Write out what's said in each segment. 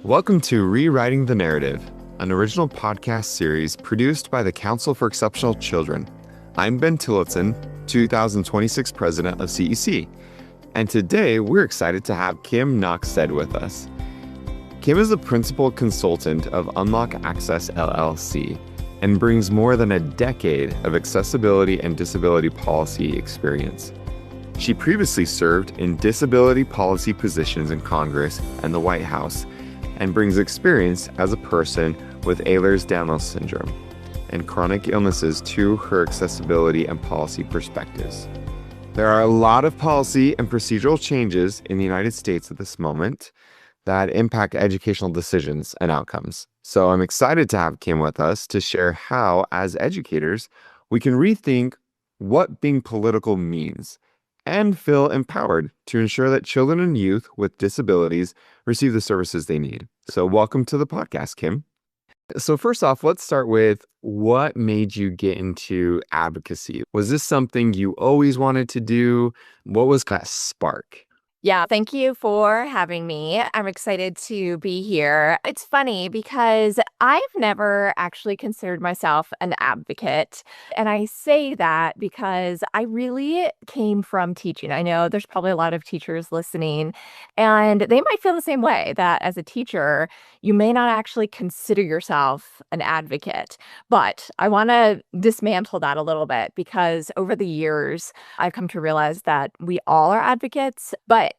Welcome to Rewriting the Narrative, an original podcast series produced by the Council for Exceptional Children. I'm Ben Tillotson, 2026 president of CEC, and today we're excited to have Kim Knackstedt with us. Kim is the principal consultant of Unlock Access LLC and brings more than a decade of accessibility and disability policy experience. She previously served in disability policy positions in Congress and the White House, and brings experience as a person with Ehlers-Danlos syndrome and chronic illnesses to her accessibility and policy perspectives. There are a lot of policy and procedural changes in the United States at this moment that impact educational decisions and outcomes. So I'm excited to have Kim with us to share how, as educators, we can rethink what being political means and feel empowered to ensure that children and youth with disabilities receive the services they need. So welcome to the podcast, Kim. So first off, let's start with what made you get into advocacy? Was this something you always wanted to do? What was that spark? Yeah, thank you for having me. I'm excited to be here. It's funny because I've never actually considered myself an advocate. And I say that because I really came from teaching. I know there's probably a lot of teachers listening, and they might feel the same way that as a teacher, you may not actually consider yourself an advocate. But I want to dismantle that a little bit because over the years, I've come to realize that we all are advocates, but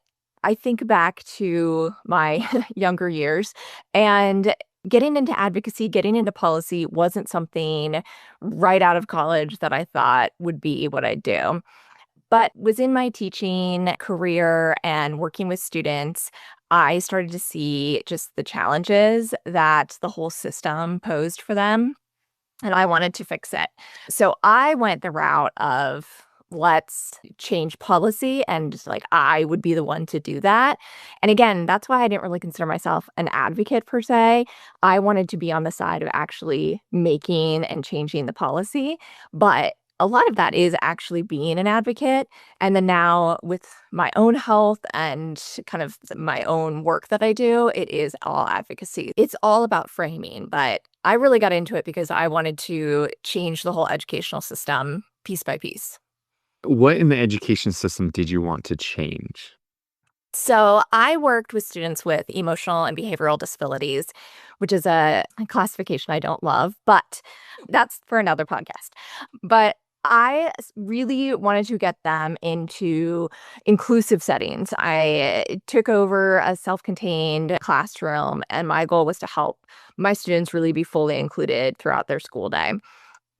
I think back to my younger years, and getting into advocacy, getting into policy wasn't something right out of college that I thought would be what I'd do. But was in my teaching career and working with students, I started to see just the challenges that the whole system posed for them, and I wanted to fix it. So I went the route of let's change policy, and like I would be the one to do that. And again, that's why I didn't really consider myself an advocate per se. I wanted to be on the side of actually making and changing the policy. But a lot of that is actually being an advocate. And then now with my own health and kind of my own work that I do, it is all advocacy. It's all about framing, but I really got into it because I wanted to change the whole educational system piece by piece. What in the education system did you want to change? So I worked with students with emotional and behavioral disabilities, which is a classification I don't love, but that's for another podcast. But I really wanted to get them into inclusive settings. I took over a self-contained classroom, and my goal was to help my students really be fully included throughout their school day.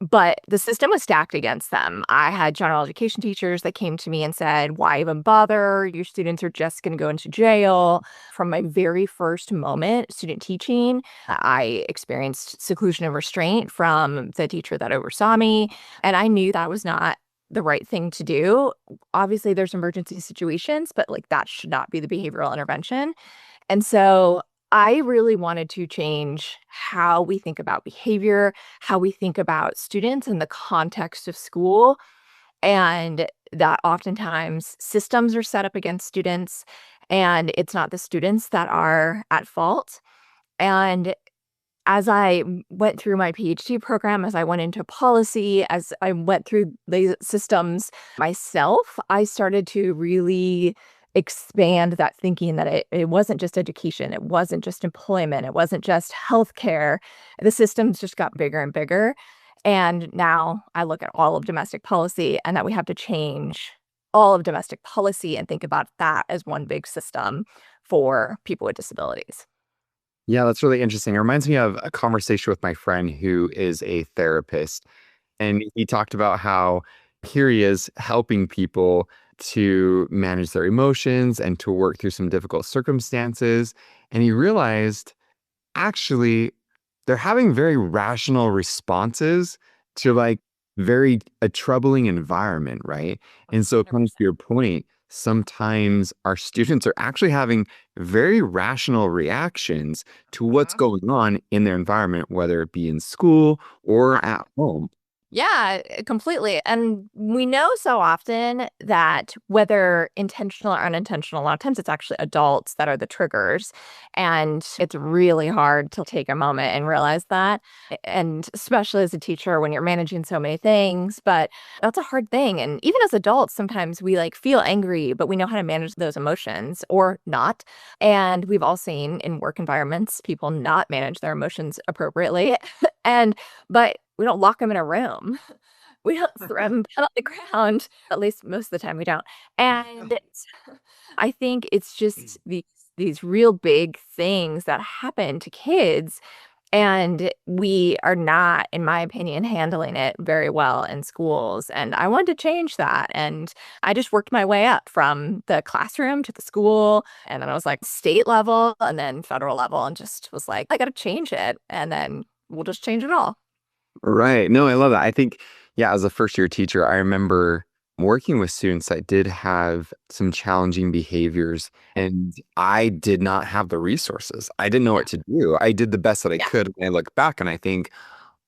But the system was stacked against them. I had general education teachers that came to me and said, "Why even bother? Your students are just going to go into jail." From my very first moment student teaching, I experienced seclusion and restraint from the teacher that oversaw me. And I knew that was not the right thing to do. Obviously, there's emergency situations, but like that should not be the behavioral intervention. And so I really wanted to change how we think about behavior, how we think about students in the context of school, and that oftentimes systems are set up against students, and it's not the students that are at fault. And as I went through my PhD program, as I went into policy, as I went through the systems myself, I started to really expand that thinking that it wasn't just education, it wasn't just employment, it wasn't just healthcare. The systems just got bigger and bigger. And now I look at all of domestic policy and that we have to change all of domestic policy and think about that as one big system for people with disabilities. Yeah, that's really interesting. It reminds me of a conversation with my friend who is a therapist. And he talked about how here he is helping people to manage their emotions and to work through some difficult circumstances. And he realized actually they're having very rational responses to like very a troubling environment, right? And so kind of to your point, sometimes our students are actually having very rational reactions to what's going on in their environment, whether it be in school or at home. Yeah, completely. And we know so often that whether intentional or unintentional, a lot of times it's actually adults that are the triggers. And it's really hard to take a moment and realize that. And especially as a teacher when you're managing so many things, but that's a hard thing. And even as adults, sometimes we like feel angry, but we know how to manage those emotions or not. And we've all seen in work environments people not manage their emotions appropriately. And but we don't lock them in a room. We don't throw them down on the ground, at least most of the time we don't. And I think it's just these real big things that happen to kids, and we are not, in my opinion, handling it very well in schools, and I wanted to change that, and I just worked my way up from the classroom to the school, and then I was like state level and then federal level and just was like, "I gotta change it," and then we'll just change it all. Right. No, I love that. I think, yeah, as a first year teacher, I remember working with students that did have some challenging behaviors, and I did not have the resources. I didn't know Yeah, what to do. I did the best that I yeah. could. And I look back and I think,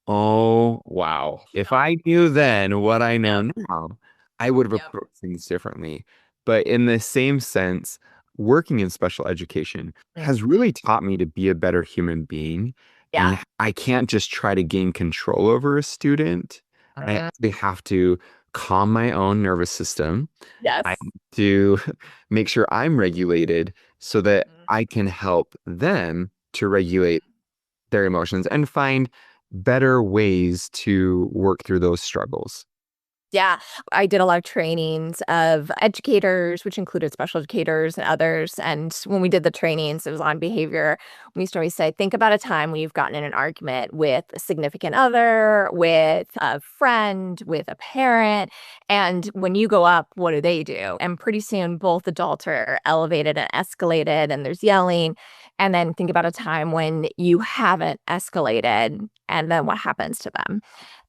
oh, wow. If Yep, I knew then what I yep, know now, I would have yep. approached things differently. But in the same sense, working in special education has Mhm. really taught me to be a better human being. Yeah. And I can't just try to gain control over a student. I Mhm. actually have to calm my own nervous system. I Yes. have to make sure I'm regulated so that Mhm. I can help them to regulate their emotions and find better ways to work through those struggles. Yeah, I did a lot of trainings of educators, which included special educators and others. And when we did the trainings, it was on behavior. We used to always say, think about a time when you've gotten in an argument with a significant other, with a friend, with a parent. And when you go up, what do they do? And pretty soon, both adults are elevated and escalated, and there's yelling. And then think about a time when you haven't escalated, and then what happens to them?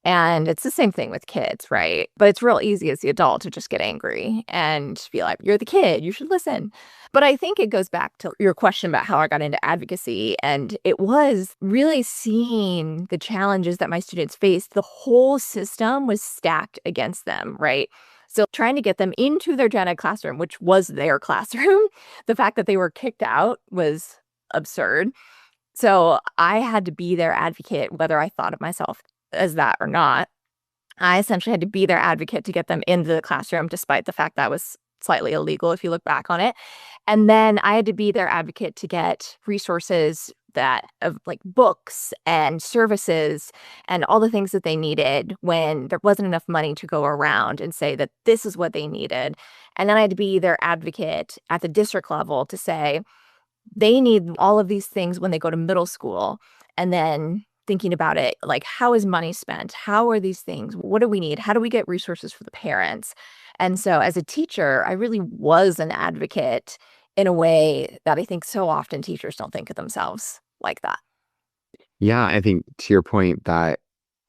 And it's the same thing with kids, right? But it's real easy as the adult to just get angry and be like, you're the kid, you should listen. But I think it goes back to your question about how I got into advocacy. And it was really seeing the challenges that my students faced. The whole system was stacked against them, right? So trying to get them into their gen ed classroom, which was their classroom, the fact that they were kicked out was absurd. So I had to be their advocate, whether I thought of myself as that or not. I essentially had to be their advocate to get them into the classroom, despite the fact that was slightly illegal if you look back on it. And then I had to be their advocate to get resources that of like books and services and all the things that they needed when there wasn't enough money to go around and say that this is what they needed. And then I had to be their advocate at the district level to say, they need all of these things when they go to middle school, and then thinking about it, like, how is money spent? How are these things? What do we need? How do we get resources for the parents? And so as a teacher, I really was an advocate in a way that I think so often teachers don't think of themselves like that. Yeah, I think to your point that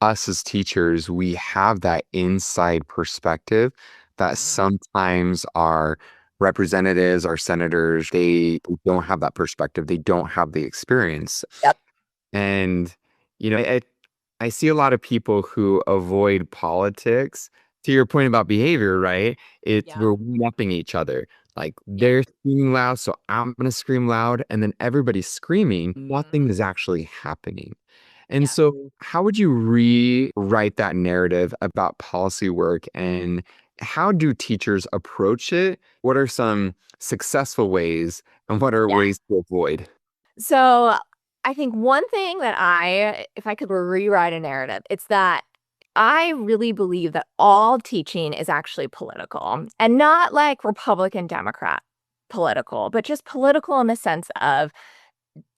us as teachers, we have that inside perspective that Mhm. sometimes our representatives, our senators, they don't have that perspective. They don't have the experience. Yep. And, I see a lot of people who avoid politics. To your point about behavior, right? It's Yeah. we're one-upping each other. Like Yep. they're screaming loud, so I'm gonna scream loud, and then everybody's screaming. Mhm. Nothing is actually happening. And Yeah. so, how would you rewrite that narrative about policy work, and how do teachers approach it? What are some successful ways, and what are Yeah. ways to avoid? So I think one thing that if I could rewrite a narrative, it's that I really believe that all teaching is actually political and not like Republican, Democrat political, but just political in the sense of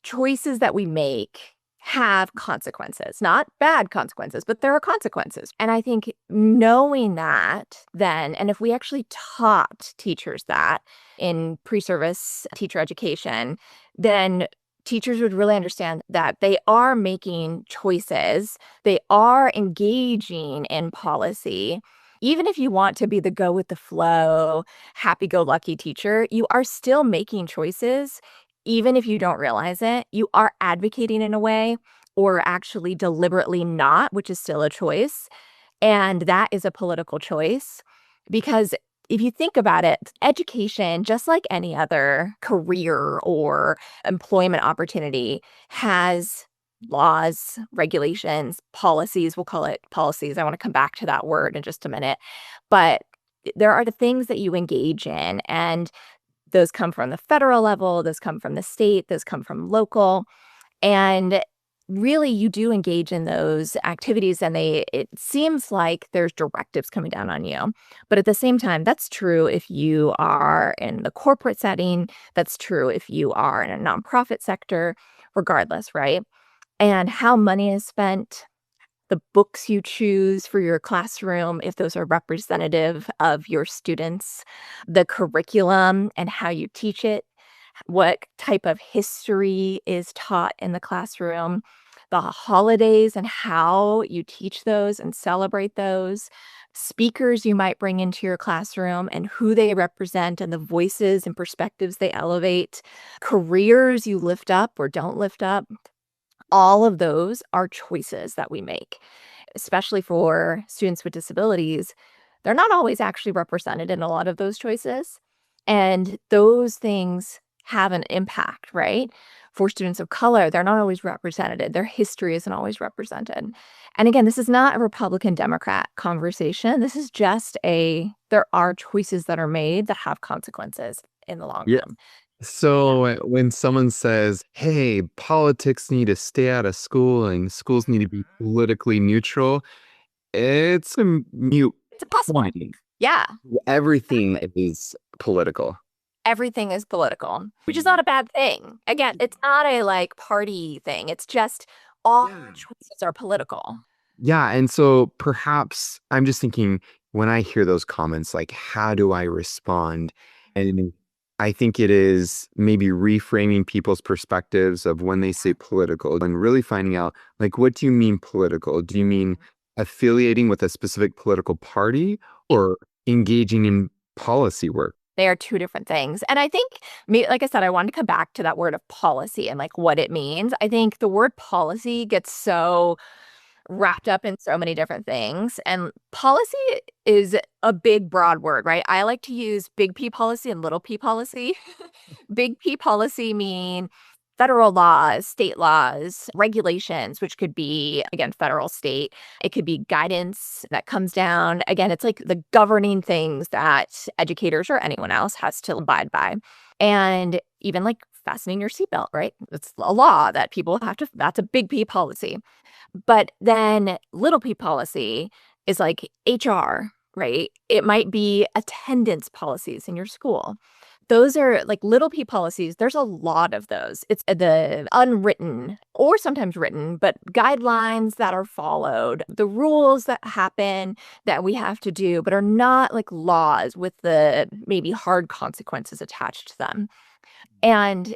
choices that we make have consequences, not bad consequences, but there are consequences. And I think knowing that then, and if we actually taught teachers that in pre service teacher education, then teachers would really understand that they are making choices, they are engaging in policy. Even if you want to be the go with the flow, happy go lucky teacher, you are still making choices even if you don't realize it. You are advocating in a way or actually deliberately not, which is still a choice. And that is a political choice because if you think about it, education, just like any other career or employment opportunity, has laws, regulations, policies. We'll call it policies. I want to come back to that word in just a minute. But there are the things that you engage in, and those come from the federal level, those come from the state, those come from local. And really, you do engage in those activities, and it seems like there's directives coming down on you. But at the same time, that's true if you are in the corporate setting, that's true if you are in a nonprofit sector, regardless, right? And how money is spent, the books you choose for your classroom, if those are representative of your students, the curriculum and how you teach it, what type of history is taught in the classroom, the holidays and how you teach those and celebrate those, speakers you might bring into your classroom and who they represent and the voices and perspectives they elevate, careers you lift up or don't lift up. All of those are choices that we make, especially for students with disabilities. They're not always actually represented in a lot of those choices. And those things have an impact, right? For students of color, they're not always represented. Their history isn't always represented. And again, this is not a Republican Democrat conversation. This is just there are choices that are made that have consequences in the long Yeah. term. So when someone says, hey, politics need to stay out of school and schools need to be politically neutral, it's a mute It's impossible. point. Yeah. Everything is political. Everything is political, which is not a bad thing. Again, it's not a like party thing. It's just all choices are political. Yeah. And so perhaps I'm just thinking when I hear those comments, like, how do I respond? And I think it is maybe reframing people's perspectives of when they say political and really finding out, like, what do you mean political? Do you mean affiliating with a specific political party or engaging in policy work? They are two different things. And I think, like I said, I wanted to come back to that word of policy and like what it means. I think the word policy gets so wrapped up in so many different things. And policy is a big, broad word, right? I like to use big P policy and little p policy. Big P policy mean federal laws, state laws, regulations, which could be, again, federal, state. It could be guidance that comes down. Again, it's like the governing things that educators or anyone else has to abide by. And even like fastening your seatbelt, right? It's a law that people have to, that's a big P policy. But then little p policy is like HR, right? It might be attendance policies in your school. Those are like little p policies. There's a lot of those. It's the unwritten or sometimes written, but guidelines that are followed, the rules that happen that we have to do, but are not like laws with the maybe hard consequences attached to them. And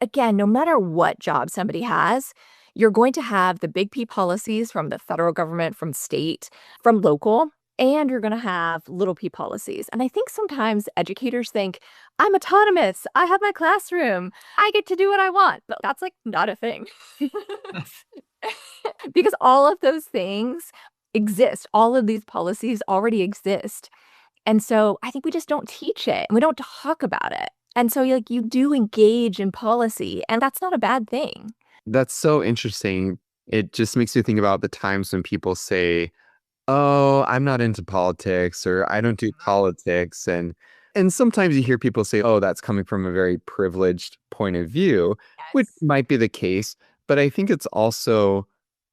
again, no matter what job somebody has, you're going to have the big P policies from the federal government, from state, from local, and you're going to have little p policies. And I think sometimes educators think, I'm autonomous. I have my classroom. I get to do what I want. But that's like not a thing. Because all of those things exist. All of these policies already exist. And so I think we just don't teach it and we don't talk about it. And so like you do engage in policy, and that's not a bad thing. That's so interesting. It just makes me think about the times when people say, oh, I'm not into politics or I don't do politics. And sometimes you hear people say, oh, that's coming from a very privileged point of view, which Yes. might be the case. But I think it's also,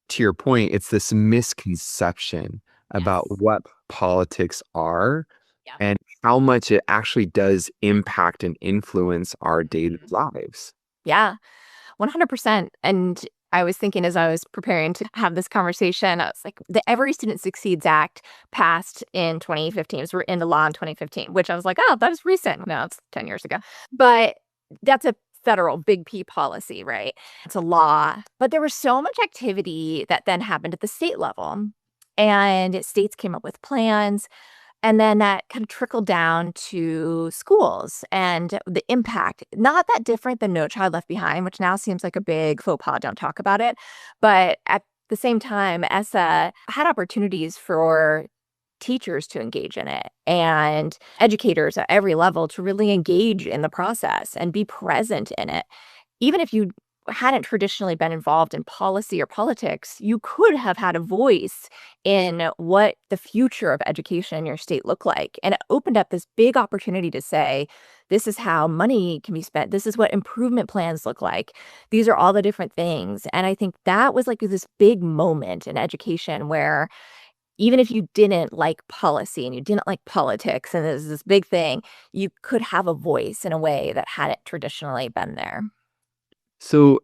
to your point, it's this misconception about Yes. what politics are Yeah. and how much it actually does impact and influence our daily lives. Yeah. 100%. And I was thinking as I was preparing to have this conversation, I was like, the Every Student Succeeds Act passed in 2015. It was into law in 2015, which I was like, oh, that is recent. No, it's 10 years ago. But that's a federal big P policy, right? It's a law. But there was so much activity that then happened at the state level. And states came up with plans. And then that kind of trickled down to schools and the impact, not that different than No Child Left Behind, which now seems like a big faux pas, don't talk about it. But at the same time, ESSA had opportunities for teachers to engage in it and educators at every level to really engage in the process and be present in it. Even if you hadn't traditionally been involved in policy or politics, you could have had a voice in what the future of education in your state looked like. And it opened up this big opportunity to say, this is how money can be spent. This is what improvement plans look like. These are all the different things. And I think that was like this big moment in education where even if you didn't like policy and you didn't like politics and there's this big thing, you could have a voice in a way that hadn't traditionally been there. So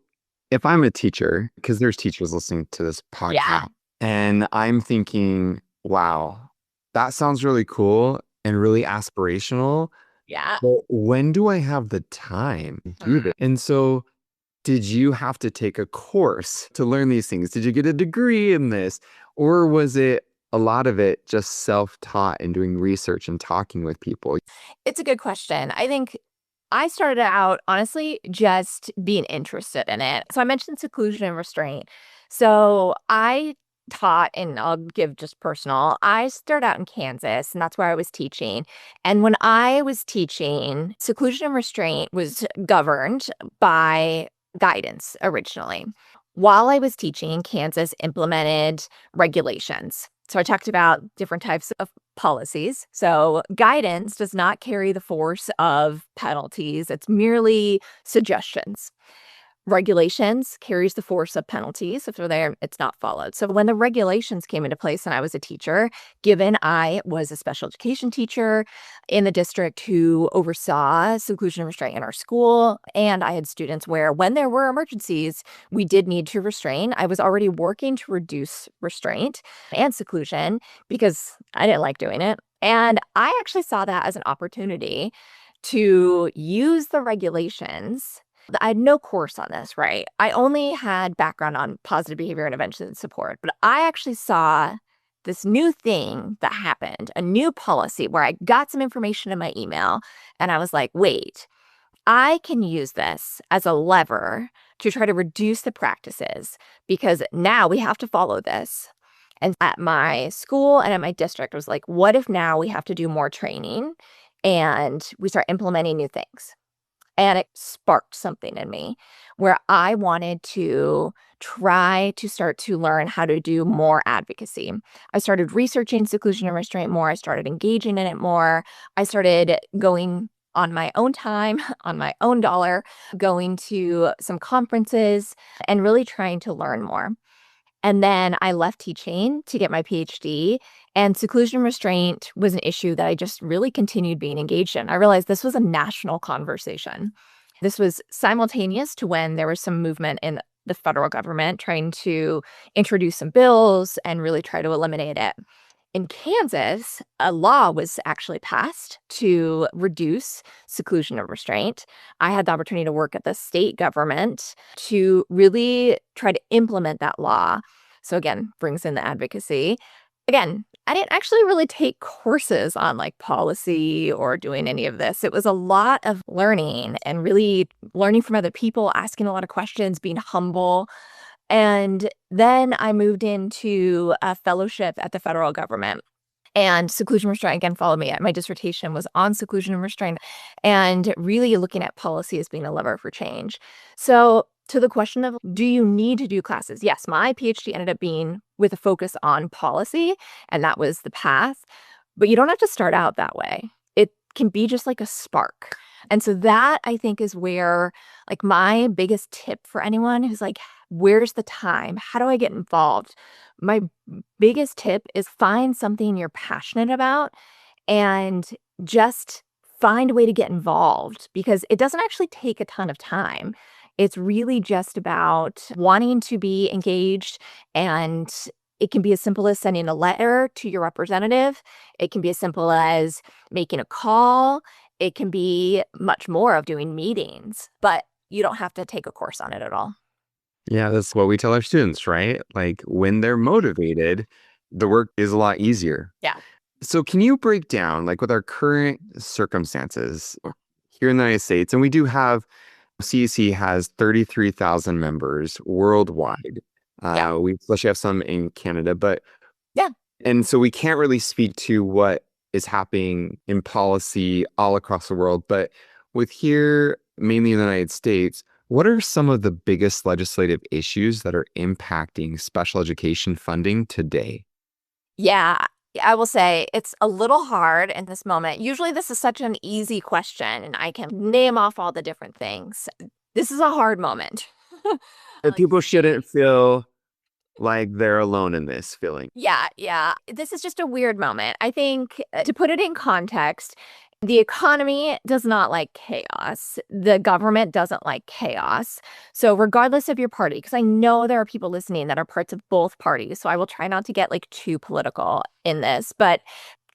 if I'm a teacher, because there's teachers listening to this podcast, Yeah. and I'm thinking, wow, that sounds really cool and really aspirational. Yeah. But when do I have the time to do this? And so did you have to take a course to learn these things? Did you get a degree in this? Or was it a lot of it just self-taught and doing research and talking with people? It's a good question. I think I started out, honestly, just being interested in it. So I mentioned seclusion and restraint. So I taught, and I'll give just personal, I started out in Kansas, and that's where I was teaching. And when I was teaching, seclusion and restraint was governed by guidance originally. While I was teaching, Kansas implemented regulations. So I talked about different types of policies. So guidance does not carry the force of penalties. It's merely suggestions. Regulations carries the force of penalties if they're there, it's not followed. So when the regulations came into place and I was a teacher, given I was a special education teacher in the district who oversaw seclusion and restraint in our school, and I had students where when there were emergencies, we did need to restrain. I was already working to reduce restraint and seclusion because I didn't like doing it. And I actually saw that as an opportunity to use the regulations. I had no course on this, right? I only had background on positive behavior intervention and support, but I actually saw this new thing that happened, a new policy where I got some information in my email and I was like, wait, I can use this as a lever to try to reduce the practices because now we have to follow this. And at my school and at my district, I was like, what if now we have to do more training and we start implementing new things? And it sparked something in me where I wanted to try to start to learn how to do more advocacy. I started researching seclusion and restraint more. I started engaging in it more. I started going on my own time, on my own dollar, going to some conferences and really trying to learn more. And then I left teaching to get my PhD, and seclusion restraint was an issue that I just really continued being engaged in. I realized this was a national conversation. This was simultaneous to when there was some movement in the federal government trying to introduce some bills and really try to eliminate it. In Kansas, a law was actually passed to reduce seclusion and restraint. I had the opportunity to work at the state government to really try to implement that law. So again, brings in the advocacy. Again, I didn't actually really take courses on like policy or doing any of this. It was a lot of learning and really learning from other people, asking a lot of questions, being humble. And then I moved into a fellowship at the federal government. And seclusion restraint again followed me. My dissertation was on seclusion and restraint and really looking at policy as being a lever for change. So to the question of do you need to do classes? Yes, my PhD ended up being with a focus on policy, and that was the path. But you don't have to start out that way. It can be just like a spark. And so that I think is where like my biggest tip for anyone who's like, where's the time? How do I get involved? My biggest tip is find something you're passionate about and just find a way to get involved because it doesn't actually take a ton of time. It's really just about wanting to be engaged, and it can be as simple as sending a letter to your representative. It can be as simple as making a call. It can be much more of doing meetings, but you don't have to take a course on it at all. Yeah, that's what we tell our students, right? Like when they're motivated, the work is a lot easier. Yeah. So can you break down, like with our current circumstances here in the United States, and we do have, CEC has 33,000 members worldwide. Yeah. We especially have some in Canada, Yeah. and so we can't really speak to what is happening in policy all across the world. But with here, mainly in the United States, what are some of the biggest legislative issues that are impacting special education funding today? Yeah. I will say it's a little hard in this moment. Usually, this is such an easy question, and I can name off all the different things. This is a hard moment. That Like, people shouldn't feel like they're alone in this feeling. yeah, yeah. This is just a weird moment. I think to put it in context, the economy does not like chaos. The government doesn't like chaos. So, regardless of your party, because I know there are people listening that are parts of both parties, so I will try not to get like too political in this, but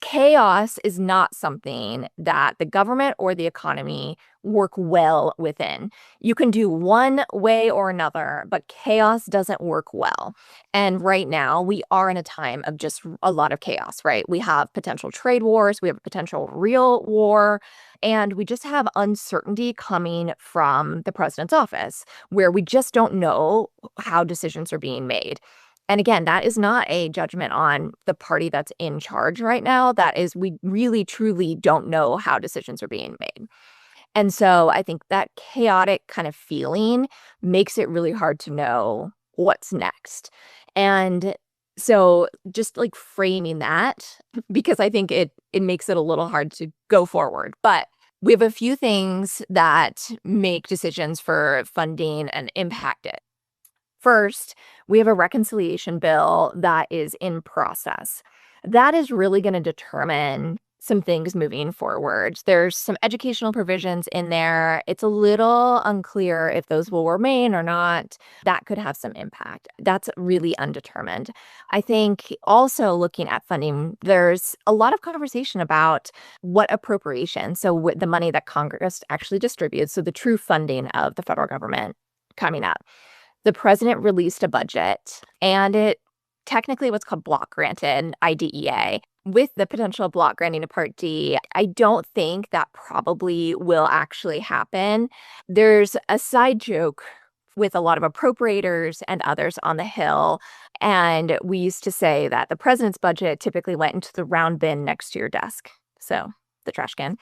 chaos is not something that the government or the economy work well within. You can do one way or another, but chaos doesn't work well. And right now, we are in a time of just a lot of chaos, right? We have potential trade wars, we have a potential real war, and we just have uncertainty coming from the president's office where we just don't know how decisions are being made. And again, that is not a judgment on the party that's in charge right now. That is, we really, truly don't know how decisions are being made. And so I think that chaotic kind of feeling makes it really hard to know what's next. And so just like framing that, because I think it makes it a little hard to go forward. But we have a few things that make decisions for funding and impact it. First, we have a reconciliation bill that is in process. That is really going to determine some things moving forward. There's some educational provisions in there. It's a little unclear if those will remain or not. That could have some impact. That's really undetermined. I think also looking at funding, there's a lot of conversation about what appropriation, so with the money that Congress actually distributes, so the true funding of the federal government coming up. The president released a budget, and it technically what's called block granted IDEA. With the potential block granting to Part D, I don't think that probably will actually happen. There's a side joke with a lot of appropriators and others on the Hill. And we used to say that the president's budget typically went into the round bin next to your desk. So the trash can.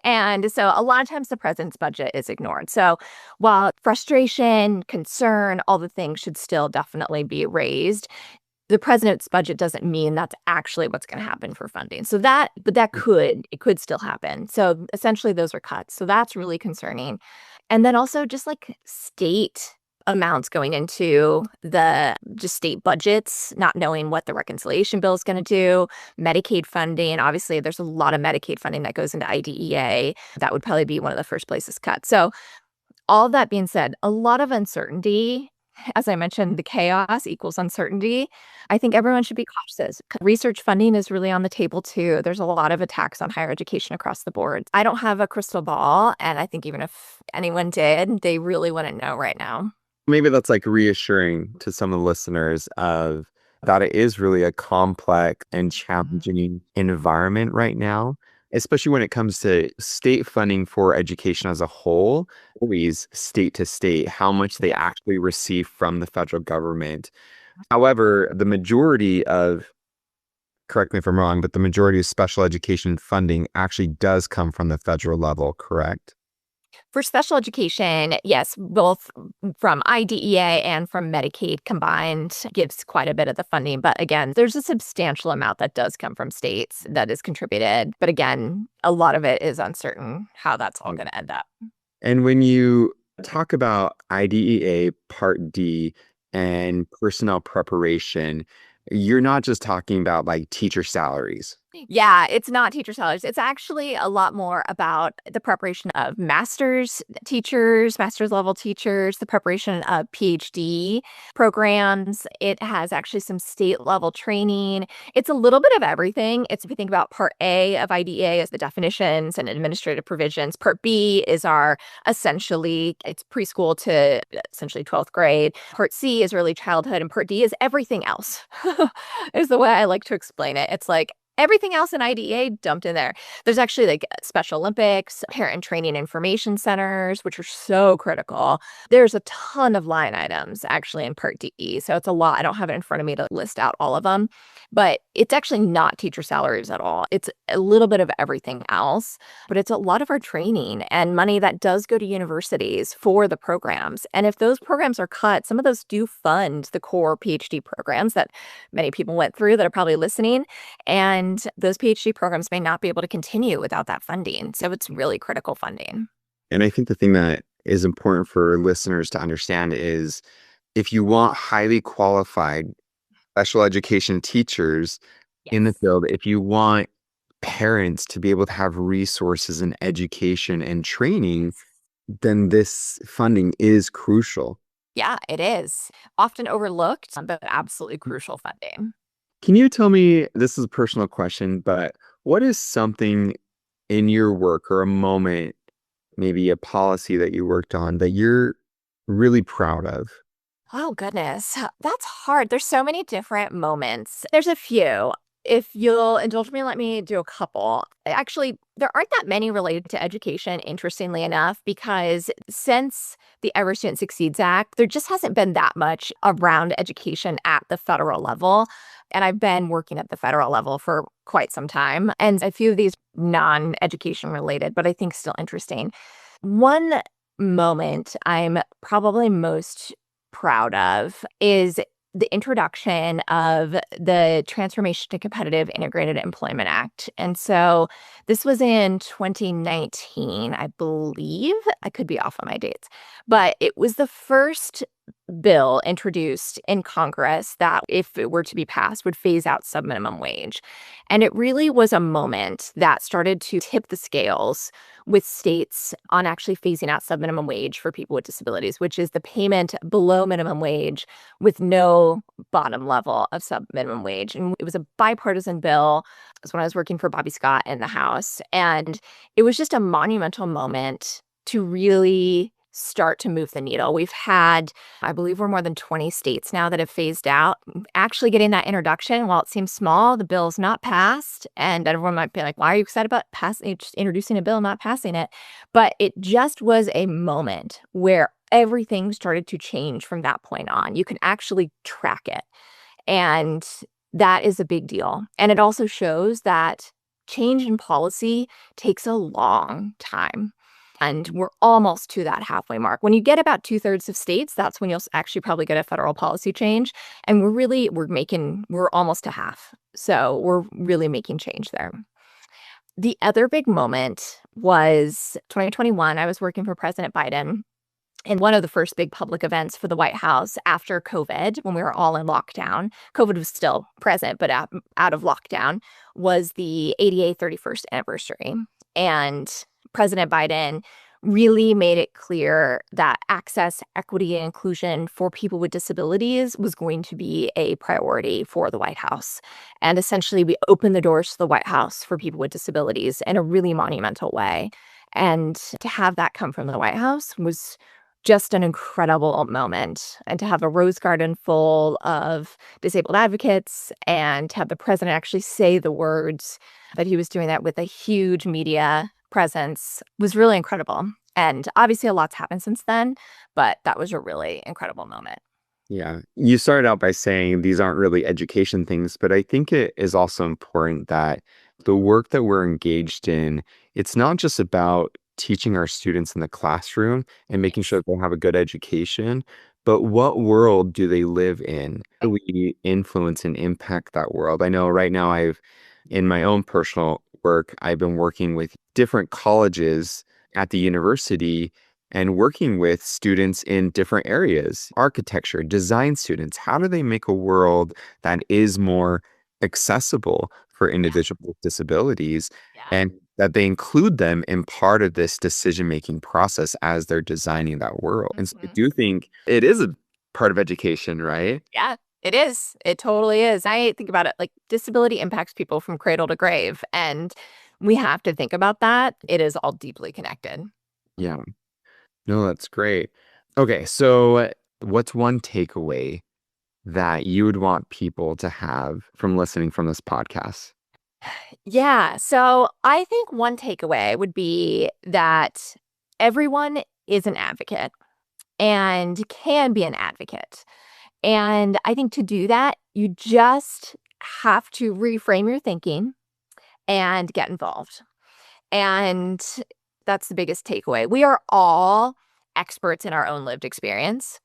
And so a lot of times the president's budget is ignored. So while frustration, concern, all the things should still definitely be raised, the president's budget doesn't mean that's actually what's going to happen for funding. So it could still happen. So essentially those are cuts. So that's really concerning. And then also just like state amounts going into the just state budgets, not knowing what the reconciliation bill is going to do, Medicaid funding. Obviously, there's a lot of Medicaid funding that goes into IDEA. That would probably be one of the first places cut. So all that being said, a lot of uncertainty. As I mentioned, the chaos equals uncertainty. I think everyone should be cautious. Research funding is really on the table too. There's a lot of attacks on higher education across the board. I don't have a crystal ball, and I think even if anyone did, they really wouldn't know right now. Maybe that's like reassuring to some of the listeners of that it is really a complex and challenging environment right now, especially when it comes to state funding for education as a whole, always state to state, how much they actually receive from the federal government. However, the majority of, correct me if I'm wrong, but the majority of special education funding actually does come from the federal level, correct? For special education, yes, both from IDEA and from Medicaid combined gives quite a bit of the funding. But again, there's a substantial amount that does come from states that is contributed. But again, a lot of it is uncertain how that's all going to end up. And when you talk about IDEA Part D and personnel preparation, you're not just talking about like teacher salaries. Yeah, it's not teacher salaries. It's actually a lot more about the preparation of master's teachers, master's level teachers, the preparation of PhD programs. It has actually some state level training. It's a little bit of everything. If you think about Part A of IDEA as the definitions and administrative provisions, Part B is it's preschool to essentially 12th grade. Part C is early childhood, and Part D is everything else, is the way I like to explain it. It's like everything else in IDEA dumped in there. There's actually like Special Olympics, parent training information centers, which are so critical. There's a ton of line items actually in Part DE. So it's a lot. I don't have it in front of me to list out all of them, but it's actually not teacher salaries at all. It's a little bit of everything else, but it's a lot of our training and money that does go to universities for the programs. And if those programs are cut, some of those do fund the core PhD programs that many people went through that are probably listening. And those PhD programs may not be able to continue without that funding. So it's really critical funding. And I think the thing that is important for listeners to understand is if you want highly qualified special education teachers in the Yes. field, if you want parents to be able to have resources and education and training, then this funding is crucial. Yeah, it is. Often overlooked, but absolutely crucial funding. Can you tell me, this is a personal question, but what is something in your work or a moment, maybe a policy that you worked on that you're really proud of? Oh, goodness. That's hard. There's so many different moments. There's a few. If you'll indulge me, let me do a couple. Actually, there aren't that many related to education, interestingly enough, because since the Every Student Succeeds Act, there just hasn't been that much around education at the federal level. And I've been working at the federal level for quite some time. And a few of these non-education related, but I think still interesting. One moment I'm probably most proud of is the introduction of the Transformation to Competitive Integrated Employment Act. And so this was in 2019, I believe. I could be off on my dates, but it was the first bill introduced in Congress that, if it were to be passed, would phase out subminimum wage. And it really was a moment that started to tip the scales with states on actually phasing out subminimum wage for people with disabilities, which is the payment below minimum wage with no bottom level of subminimum wage. And it was a bipartisan bill. It was when I was working for Bobby Scott in the House. And it was just a monumental moment to really start to move the needle. We've had, I believe we're more than 20 states now that have phased out. Actually getting that introduction, while it seems small, the bill's not passed. And everyone might be like, why are you excited about just introducing a bill, not passing it? But it just was a moment where everything started to change from that point on. You can actually track it. And that is a big deal. And it also shows that change in policy takes a long time. And we're almost to that halfway mark. When you get about 2/3 of states, that's when you'll actually probably get a federal policy change. And we're almost to half. So we're really making change there. The other big moment was 2021. I was working for President Biden. And one of the first big public events for the White House after COVID, when we were all in lockdown, COVID was still present, but out of lockdown, was the ADA 31st anniversary. And President Biden really made it clear that access, equity, and inclusion for people with disabilities was going to be a priority for the White House. And essentially, we opened the doors to the White House for people with disabilities in a really monumental way. And to have that come from the White House was just an incredible moment. And to have a rose garden full of disabled advocates and to have the president actually say the words that he was doing that with a huge media presence was really incredible. And obviously a lot's happened since then, but that was a really incredible moment. Yeah. You started out by saying these aren't really education things, but I think it is also important that the work that we're engaged in, it's not just about teaching our students in the classroom and making sure that they have a good education, but what world do they live in? How do we influence and impact that world? I know right now in my own personal work, I've been working with different colleges at the university and working with students in different areas, architecture, design students. How do they make a world that is more accessible for individuals with disabilities Yeah. and that they include them in part of this decision-making process as they're designing that world? And so I Mhm. do think it is a part of education, right? Yeah, it is. It totally is. I think about it like disability impacts people from cradle to grave. And we have to think about that. It is all deeply connected. Yeah. No, that's great. Okay, so what's one takeaway that you would want people to have from listening from this podcast? Yeah. So I think one takeaway would be that everyone is an advocate and can be an advocate. And I think to do that, you just have to reframe your thinking and get involved. And that's the biggest takeaway. We are all experts in our own lived experience.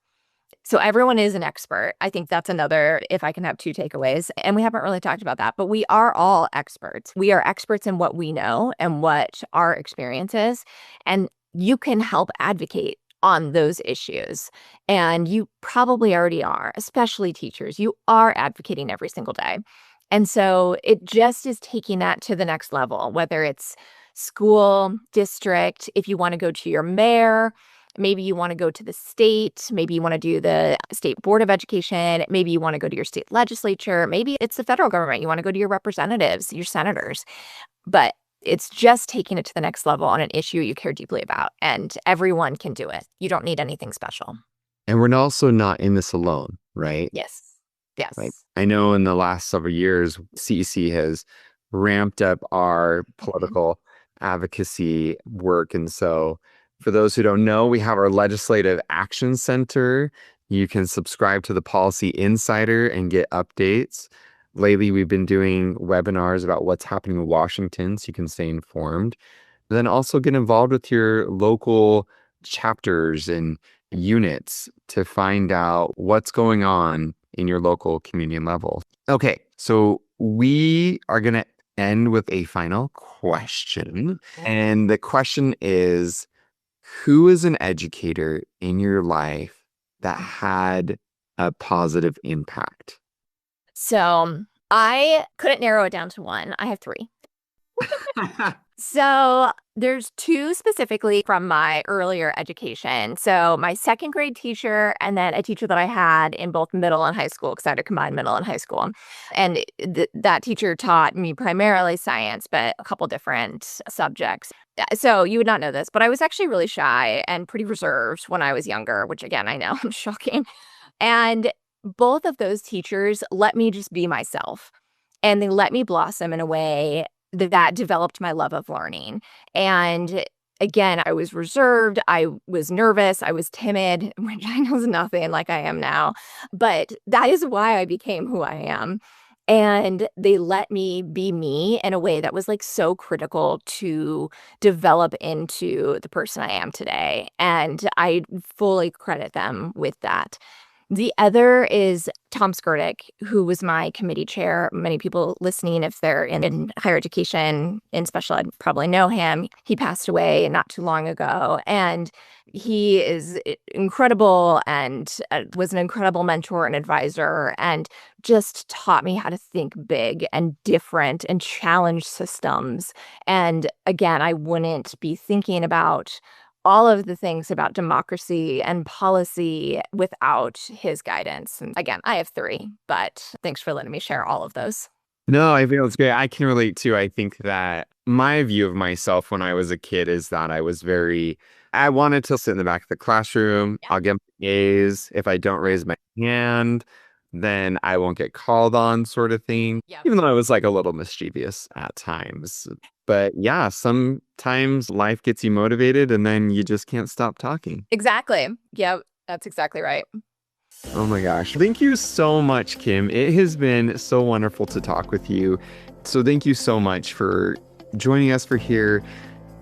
So everyone is an expert. I think that's another, if I can have two takeaways. And we haven't really talked about that, but we are all experts. We are experts in what we know and what our experience is. And you can help advocate on those issues. And you probably already are, especially teachers. You are advocating every single day. And so it just is taking that to the next level, whether it's school, district, if you want to go to your mayor, maybe you want to go to the state, maybe you want to do the state board of education, maybe you want to go to your state legislature, maybe it's the federal government, you want to go to your representatives, your senators. But it's just taking it to the next level on an issue you care deeply about, and everyone can do it. You don't need anything special. And we're also not in this alone, right? Yes. Yes. Like, I know in the last several years, CEC has ramped up our political advocacy work. And so for those who don't know, we have our Legislative Action Center. You can subscribe to the Policy Insider and get updates. Lately, we've been doing webinars about what's happening in Washington so you can stay informed. Then also get involved with your local chapters and units to find out what's going on in your local community level. Okay, so we are going to end with a final question. And the question is, who is an educator in your life that had a positive impact? So I couldn't narrow it down to one. I have three. So there's two specifically from my earlier education. So my second grade teacher, and then a teacher that I had in both middle and high school, because I had a combined middle and high school. And that teacher taught me primarily science, but a couple different subjects. So you would not know this, but I was actually really shy and pretty reserved when I was younger, which again, I know I'm shocking. And both of those teachers let me just be myself, and they let me blossom in a way that developed my love of learning. And again, I was reserved, I was nervous, I was timid, which I know is nothing like I am now, but that is why I became who I am. And they let me be me in a way that was like so critical to develop into the person I am today. And I fully credit them with that. The other is Tom Skirdick, who was my committee chair. Many people listening, if they're in higher education, in special ed, probably know him. He passed away not too long ago. And he is incredible and was an incredible mentor and advisor, and just taught me how to think big and different and challenge systems. And again, I wouldn't be thinking about all of the things about democracy and policy without his guidance. And again, I have three, but thanks for letting me share all of those. No, I feel it's great. I can relate too. I think that my view of myself when I was a kid is that I wanted to sit in the back of the classroom. Yeah. I'll get my A's. If I don't raise my hand, then I won't get called on, sort of thing. Yeah. Even though I was like a little mischievous at times. But yeah, sometimes life gets you motivated and then you just can't stop talking. Exactly. Yeah, that's exactly right. Oh my gosh. Thank you so much, Kim. It has been so wonderful to talk with you. So thank you so much for joining us for here.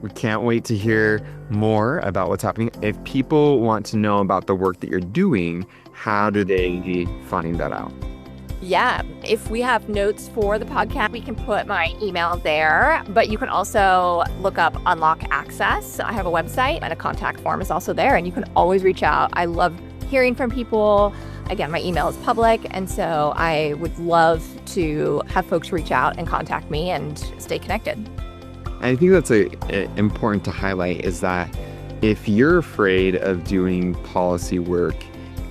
We can't wait to hear more about what's happening. If people want to know about the work that you're doing, how do they find that out? Yeah, if we have notes for the podcast, we can put my email there, but you can also look up Unlock Access. I have a website, and a contact form is also there, and you can always reach out. I love hearing from people. Again, my email is public, and so I would love to have folks reach out and contact me and stay connected. I think that's important to highlight, is that if you're afraid of doing policy work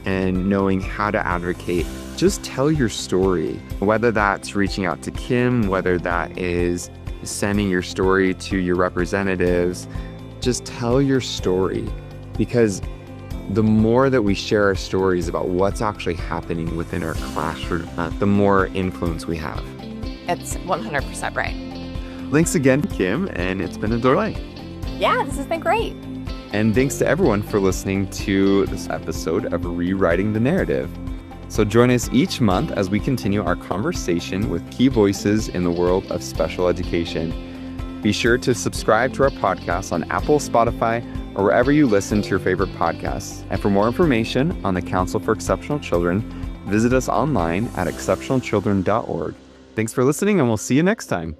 and knowing how to advocate, just tell your story. Whether that's reaching out to Kim, whether that is sending your story to your representatives, just tell your story. Because the more that we share our stories about what's actually happening within our classroom, the more influence we have. It's 100% right. Thanks again, Kim, and it's been a delight. Yeah, this has been great. And thanks to everyone for listening to this episode of Rewriting the Narrative. So join us each month as we continue our conversation with key voices in the world of special education. Be sure to subscribe to our podcast on Apple, Spotify, or wherever you listen to your favorite podcasts. And for more information on the Council for Exceptional Children, visit us online at exceptionalchildren.org. Thanks for listening, and we'll see you next time.